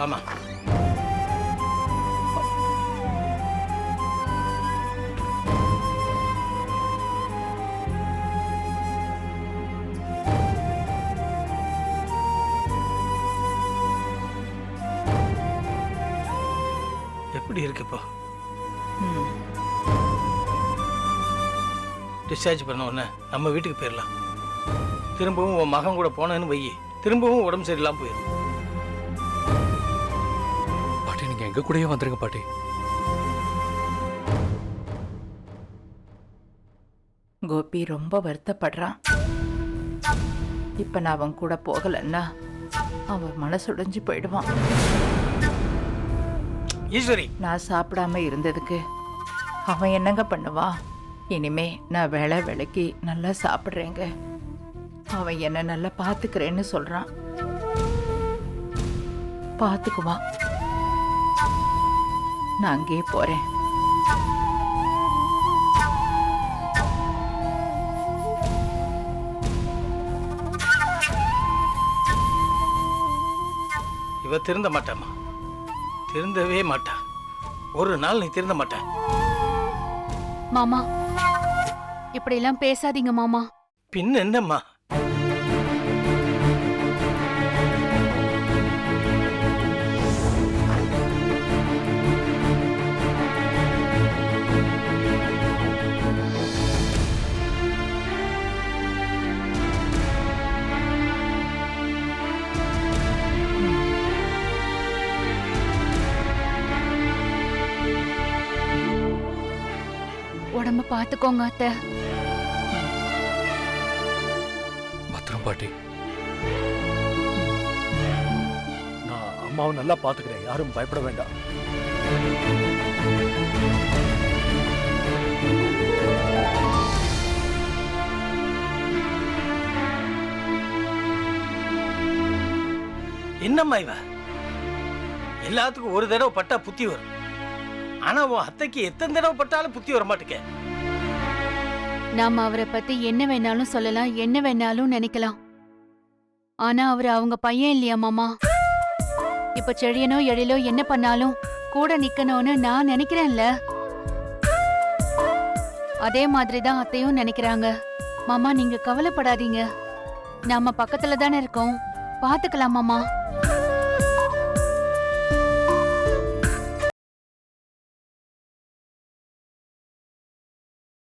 ஆமா. எப்படி இருக்கு இப்போ? டிஸ்சார்ஜ் பண்ண உடனே நம்ம வீட்டுக்கு போயிடலாம். திரும்பவும் உன் மகன் கூட போனேன்னு வை, திரும்பவும் உடம்பு சரியில்லாம போயிடும். பாட்டி நீங்க எங்க கூடயே வந்துருங்க பாட்டி. கோபி ரொம்ப வருத்தப்படுறான். இப்ப நான் அவன் கூட போகலன்னா அவன் மனசுடைஞ்சு போயிடுவான். ஈஸ்வரி, நான் சாப்பிடாம இருந்ததுக்கு அவன் என்னங்க பண்ணுவான்? இனிமே நான் வேலைக்கு நல்லா சாப்பிட்றேங்க, அவன் என்ன நல்லா பாத்துக்கிறேன்னு சொல்றான். பாத்துக்குவான். நான் அங்கேயே போறேன். இவ திருந்த மாட்டாமா, திருந்தவே மாட்டா. ஒரு நாள் நீ திருந்த மாட்ட. மாமா இப்படி எல்லாம் பேசாதீங்க மாமா. பின் என்னம்மா? உடம்ப பாத்துக்கோங்க அத்தை. பத்திரம் பாட்டி. நான் அம்மாவை நல்லா பாத்துக்கிறேன், யாரும் பயப்பட வேண்டாம். என்னம்மா இவ? எல்லாத்துக்கும் ஒரு தடவை பட்டா புத்தி வரும். ஆனா உன் அத்தைக்கு எத்தனை தடவை பட்டாலும் புத்தி வர மாட்டேங்க. நாம அவரை பத்தி என்ன வேணாலும் சொல்லலாம், என்ன வேணாலும் நினைக்கலாம். ஆனா அவரு அவங்க பையன் இல்லையா மாமா? இப்ப செழியனோ எழிலோ என்ன பண்ணாலும் கூட நிக்கணும்னு நான் நினைக்கிறேன்ல. அதே மாதிரிதான் அத்தையும் நினைக்கிறாங்க. மாமா நீங்க கவலைப்படாதீங்க, நாம பக்கத்துல தானே இருக்கோம், பாத்துக்கலாம் மாமா.